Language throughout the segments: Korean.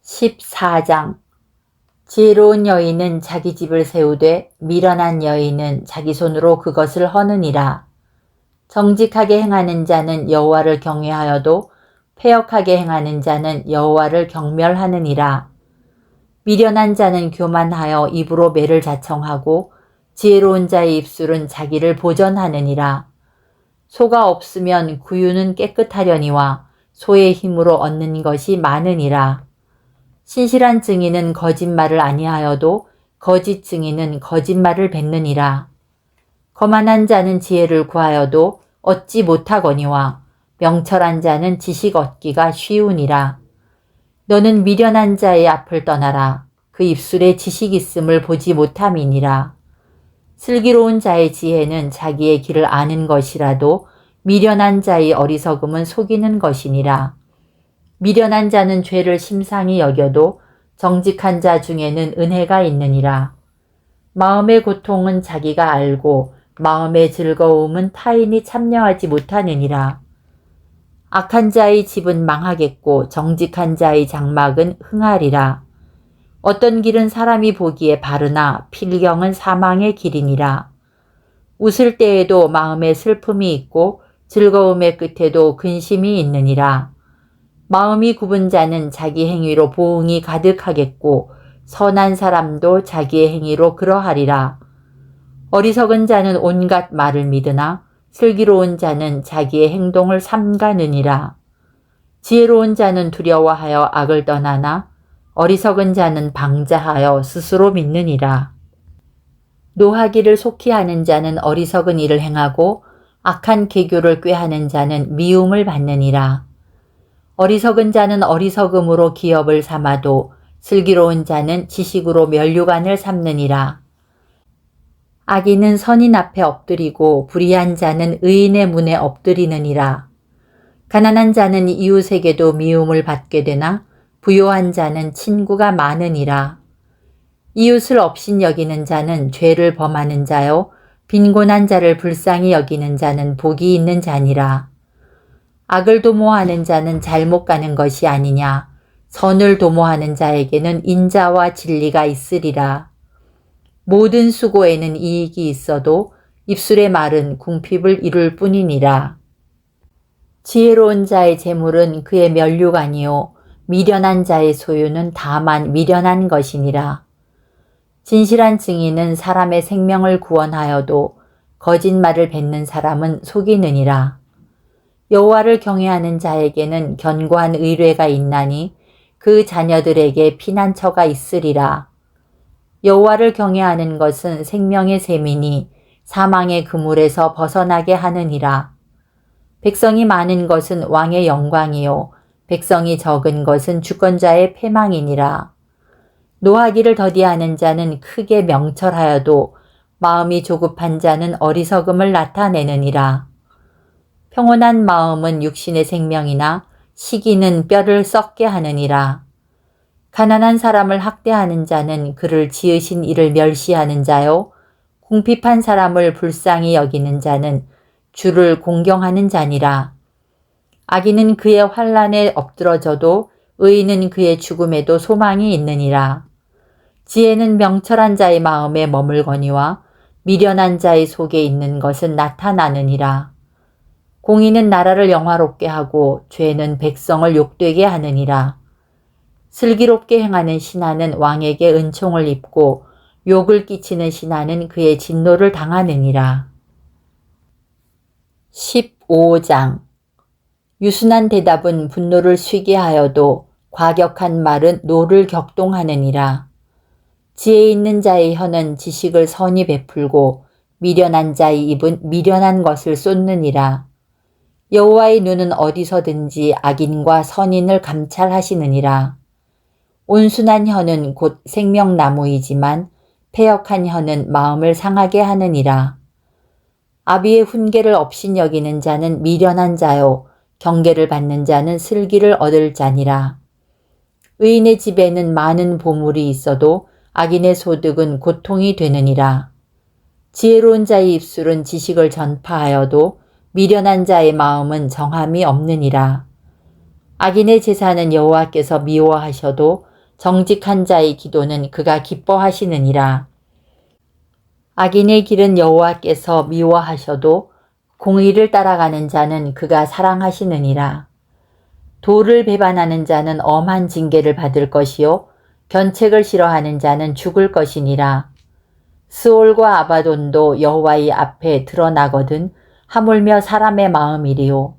14장. 지혜로운 여인은 자기 집을 세우되 미련한 여인은 자기 손으로 그것을 허느니라. 정직하게 행하는 자는 여호와를 경외하여도 패역하게 행하는 자는 여호와를 경멸하느니라. 미련한 자는 교만하여 입으로 매를 자청하고 지혜로운 자의 입술은 자기를 보전하느니라. 소가 없으면 구유는 깨끗하려니와 소의 힘으로 얻는 것이 많으니라. 신실한 증인은 거짓말을 아니하여도 거짓 증인은 거짓말을 뱉느니라. 거만한 자는 지혜를 구하여도 얻지 못하거니와 명철한 자는 지식 얻기가 쉬우니라. 너는 미련한 자의 앞을 떠나라. 그 입술에 지식 있음을 보지 못함이니라. 슬기로운 자의 지혜는 자기의 길을 아는 것이라도 미련한 자의 어리석음은 속이는 것이니라. 미련한 자는 죄를 심상히 여겨도 정직한 자 중에는 은혜가 있느니라. 마음의 고통은 자기가 알고 마음의 즐거움은 타인이 참여하지 못하느니라. 악한 자의 집은 망하겠고 정직한 자의 장막은 흥하리라. 어떤 길은 사람이 보기에 바르나 필경은 사망의 길이니라. 웃을 때에도 마음에 슬픔이 있고 즐거움의 끝에도 근심이 있느니라. 마음이 굽은 자는 자기 행위로 보응이 가득하겠고 선한 사람도 자기의 행위로 그러하리라. 어리석은 자는 온갖 말을 믿으나 슬기로운 자는 자기의 행동을 삼가느니라. 지혜로운 자는 두려워하여 악을 떠나나 어리석은 자는 방자하여 스스로 믿느니라. 노하기를 속히 하는 자는 어리석은 일을 행하고 악한 계교를 꾀하는 자는 미움을 받느니라. 어리석은 자는 어리석음으로 기업을 삼아도 슬기로운 자는 지식으로 면류관을 삼느니라. 악인은 선인 앞에 엎드리고 불의한 자는 의인의 문에 엎드리느니라. 가난한 자는 이웃에게도 미움을 받게 되나 부요한 자는 친구가 많으니라. 이웃을 업신 여기는 자는 죄를 범하는 자요 빈곤한 자를 불쌍히 여기는 자는 복이 있는 자니라. 악을 도모하는 자는 잘못 가는 것이 아니냐. 선을 도모하는 자에게는 인자와 진리가 있으리라. 모든 수고에는 이익이 있어도 입술의 말은 궁핍을 이룰 뿐이니라. 지혜로운 자의 재물은 그의 면류관이요 미련한 자의 소유는 다만 미련한 것이니라. 진실한 증인은 사람의 생명을 구원하여도 거짓말을 뱉는 사람은 속이느니라. 여호와를 경외하는 자에게는 견고한 의뢰가 있나니 그 자녀들에게 피난처가 있으리라. 여호와를 경외하는 것은 생명의 셈이니 사망의 그물에서 벗어나게 하느니라. 백성이 많은 것은 왕의 영광이요 백성이 적은 것은 주권자의 패망이니라. 노하기를 더디하는 자는 크게 명철하여도 마음이 조급한 자는 어리석음을 나타내느니라. 평온한 마음은 육신의 생명이나 시기는 뼈를 썩게 하느니라. 가난한 사람을 학대하는 자는 그를 지으신 이를 멸시하는 자요 궁핍한 사람을 불쌍히 여기는 자는 주를 공경하는 자니라. 악인은 그의 환난에 엎드러져도 의인은 그의 죽음에도 소망이 있느니라. 지혜는 명철한 자의 마음에 머물거니와 미련한 자의 속에 있는 것은 나타나느니라. 공의는 나라를 영화롭게 하고 죄는 백성을 욕되게 하느니라. 슬기롭게 행하는 신하는 왕에게 은총을 입고 욕을 끼치는 신하는 그의 진노를 당하느니라. 15장. 유순한 대답은 분노를 쉬게 하여도 과격한 말은 노를 격동하느니라. 지혜 있는 자의 혀는 지식을 선히 베풀고 미련한 자의 입은 미련한 것을 쏟느니라. 여호와의 눈은 어디서든지 악인과 선인을 감찰하시느니라. 온순한 혀는 곧 생명나무이지만 패역한 혀는 마음을 상하게 하느니라. 아비의 훈계를 업신 여기는 자는 미련한 자요 경계를 받는 자는 슬기를 얻을 자니라. 의인의 집에는 많은 보물이 있어도 악인의 소득은 고통이 되느니라. 지혜로운 자의 입술은 지식을 전파하여도 미련한 자의 마음은 정함이 없느니라. 악인의 제사는 여호와께서 미워하셔도 정직한 자의 기도는 그가 기뻐하시느니라. 악인의 길은 여호와께서 미워하셔도 공의를 따라가는 자는 그가 사랑하시느니라. 도를 배반하는 자는 엄한 징계를 받을 것이요 견책을 싫어하는 자는 죽을 것이니라. 스올과 아바돈도 여호와의 앞에 드러나거든 하물며 사람의 마음이리요.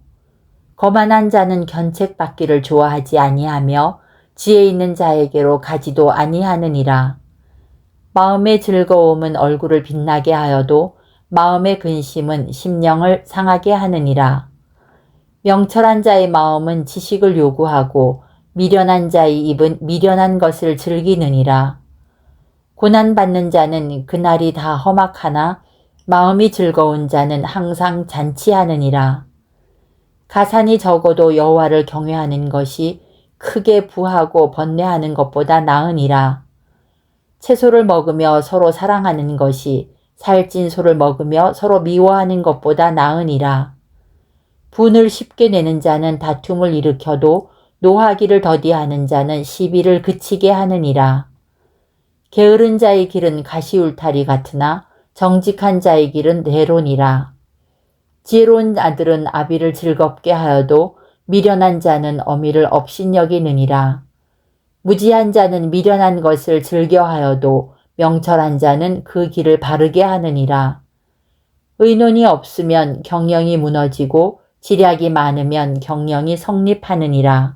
거만한 자는 견책받기를 좋아하지 아니하며 지혜 있는 자에게로 가지도 아니하느니라. 마음의 즐거움은 얼굴을 빛나게 하여도 마음의 근심은 심령을 상하게 하느니라. 명철한 자의 마음은 지식을 요구하고 미련한 자의 입은 미련한 것을 즐기느니라. 고난받는 자는 그날이 다 험악하나 마음이 즐거운 자는 항상 잔치하느니라. 가산이 적어도 여호와를 경외하는 것이 크게 부하고 번뇌하는 것보다 나으니라. 채소를 먹으며 서로 사랑하는 것이 살찐 소를 먹으며 서로 미워하는 것보다 나으니라. 분을 쉽게 내는 자는 다툼을 일으켜도 노하기를 더디하는 자는 시비를 그치게 하느니라. 게으른 자의 길은 가시울타리 같으나 정직한 자의 길은 대론이라. 지혜로운 아들은 아비를 즐겁게 하여도 미련한 자는 어미를 업신여기느니라. 무지한 자는 미련한 것을 즐겨하여도 명철한 자는 그 길을 바르게 하느니라. 의논이 없으면 경영이 무너지고 지략이 많으면 경영이 성립하느니라.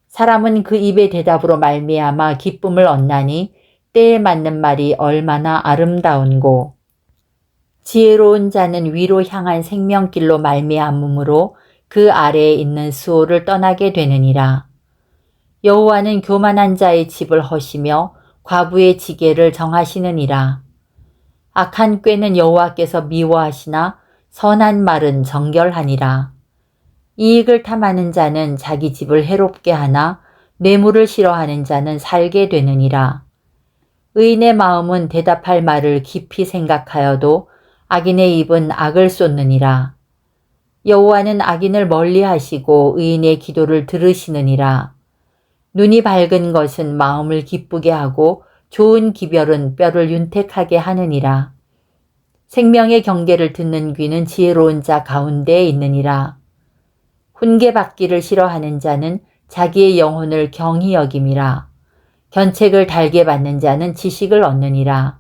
사람은 그 입의 대답으로 말미암아 기쁨을 얻나니 때에 맞는 말이 얼마나 아름다운고. 지혜로운 자는 위로 향한 생명길로 말미암음으로 그 아래에 있는 스올을 떠나게 되느니라. 여호와는 교만한 자의 집을 허시며 과부의 지게를 정하시느니라. 악한 꾀는 여호와께서 미워하시나 선한 말은 정결하니라. 이익을 탐하는 자는 자기 집을 해롭게 하나 뇌물을 싫어하는 자는 살게 되느니라. 의인의 마음은 대답할 말을 깊이 생각하여도 악인의 입은 악을 쏟느니라. 여호와는 악인을 멀리하시고 의인의 기도를 들으시느니라. 눈이 밝은 것은 마음을 기쁘게 하고 좋은 기별은 뼈를 윤택하게 하느니라. 생명의 경계를 듣는 귀는 지혜로운 자 가운데에 있느니라. 훈계받기를 싫어하는 자는 자기의 영혼을 경히 여김이라. 견책을 달게 받는 자는 지식을 얻느니라.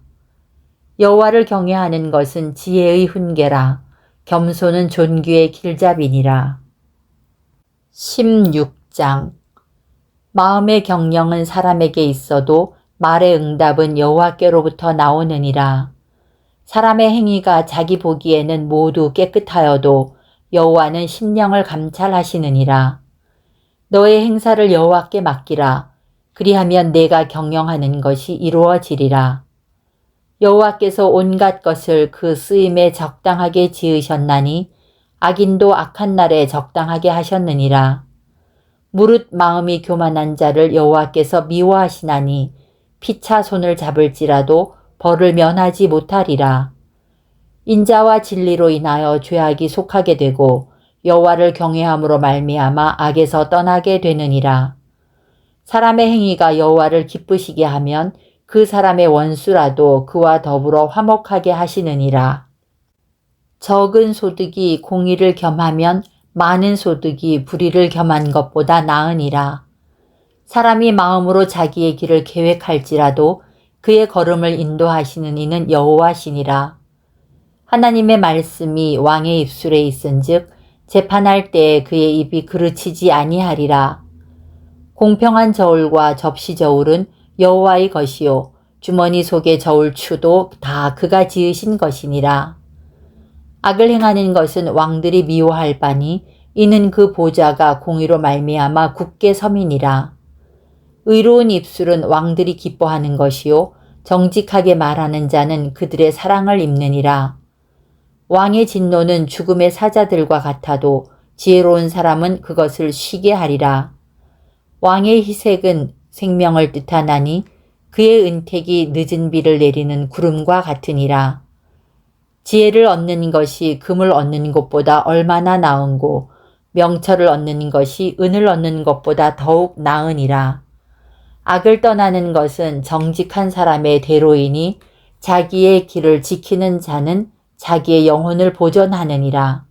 여호와를 경외하는 것은 지혜의 훈계라. 겸손은 존귀의 길잡이니라. 16장. 마음의 경영은 사람에게 있어도 말의 응답은 여호와께로부터 나오느니라. 사람의 행위가 자기 보기에는 모두 깨끗하여도 여호와는 심령을 감찰하시느니라. 너의 행사를 여호와께 맡기라. 그리하면 내가 경영하는 것이 이루어지리라. 여호와께서 온갖 것을 그 쓰임에 적당하게 지으셨나니 악인도 악한 날에 적당하게 하셨느니라. 무릇 마음이 교만한 자를 여호와께서 미워하시나니 피차 손을 잡을지라도 벌을 면하지 못하리라. 인자와 진리로 인하여 죄악이 속하게 되고 여호와를 경외함으로 말미암아 악에서 떠나게 되느니라. 사람의 행위가 여호와를 기쁘시게 하면 그 사람의 원수라도 그와 더불어 화목하게 하시느니라. 적은 소득이 공의를 겸하면 많은 소득이 불의를 겸한 것보다 나으니라. 사람이 마음으로 자기의 길을 계획할지라도 그의 걸음을 인도하시는 이는 여호와시니라. 하나님의 말씀이 왕의 입술에 있은즉 재판할 때에 그의 입이 그르치지 아니하리라. 공평한 저울과 접시 저울은 여호와의 것이요 주머니 속의 저울추도 다 그가 지으신 것이니라. 악을 행하는 것은 왕들이 미워할 바니 이는 그 보좌가 공의로 말미암아 굳게 섬이니라. 의로운 입술은 왕들이 기뻐하는 것이요 정직하게 말하는 자는 그들의 사랑을 입느니라. 왕의 진노는 죽음의 사자들과 같아도 지혜로운 사람은 그것을 쉬게 하리라. 왕의 희색은 생명을 뜻하나니 그의 은택이 늦은 비를 내리는 구름과 같으니라. 지혜를 얻는 것이 금을 얻는 것보다 얼마나 나은고 명철을 얻는 것이 은을 얻는 것보다 더욱 나으니라. 악을 떠나는 것은 정직한 사람의 대로이니 자기의 길을 지키는 자는 자기의 영혼을 보전하느니라.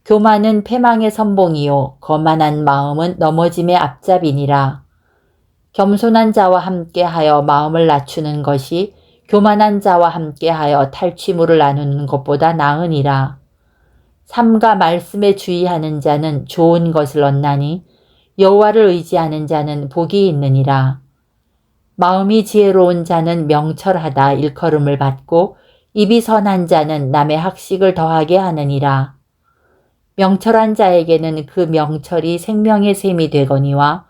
교만은 패망의 선봉이요 거만한 마음은 넘어짐의 앞잡이니라. 겸손한 자와 함께하여 마음을 낮추는 것이 교만한 자와 함께하여 탈취물을 나누는 것보다 나으니라. 삼가 말씀에 주의하는 자는 좋은 것을 얻나니 여호와를 의지하는 자는 복이 있느니라. 마음이 지혜로운 자는 명철하다 일컬음을 받고 입이 선한 자는 남의 학식을 더하게 하느니라. 명철한 자에게는 그 명철이 생명의 샘이 되거니와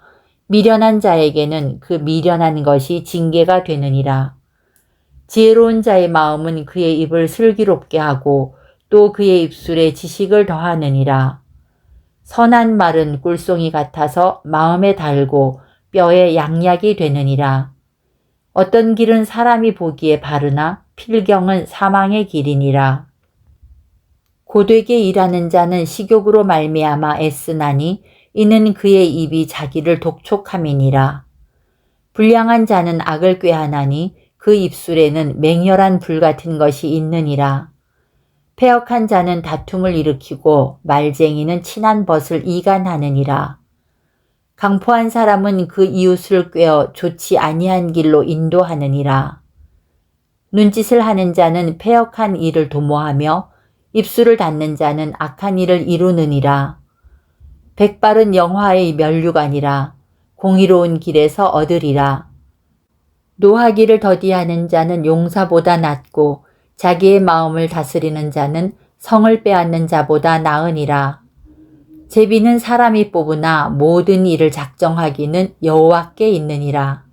미련한 자에게는 그 미련한 것이 징계가 되느니라. 지혜로운 자의 마음은 그의 입을 슬기롭게 하고 또 그의 입술에 지식을 더하느니라. 선한 말은 꿀송이 같아서 마음에 달고 뼈에 양약이 되느니라. 어떤 길은 사람이 보기에 바르나 필경은 사망의 길이니라. 고되게 일하는 자는 식욕으로 말미암아 애쓰나니 이는 그의 입이 자기를 독촉함이니라. 불량한 자는 악을 꾀하나니 그 입술에는 맹렬한 불 같은 것이 있느니라. 패역한 자는 다툼을 일으키고 말쟁이는 친한 벗을 이간하느니라. 강포한 사람은 그 이웃을 꾀어 좋지 아니한 길로 인도하느니라. 눈짓을 하는 자는 패역한 일을 도모하며 입술을 닫는 자는 악한 일을 이루느니라. 백발은 영화의 면류관이라 공의로운 길에서 얻으리라. 노하기를 더디하는 자는 용사보다 낫고 자기의 마음을 다스리는 자는 성을 빼앗는 자보다 나으니라. 제비는 사람이 뽑으나 모든 일을 작정하기는 여호와께 있느니라.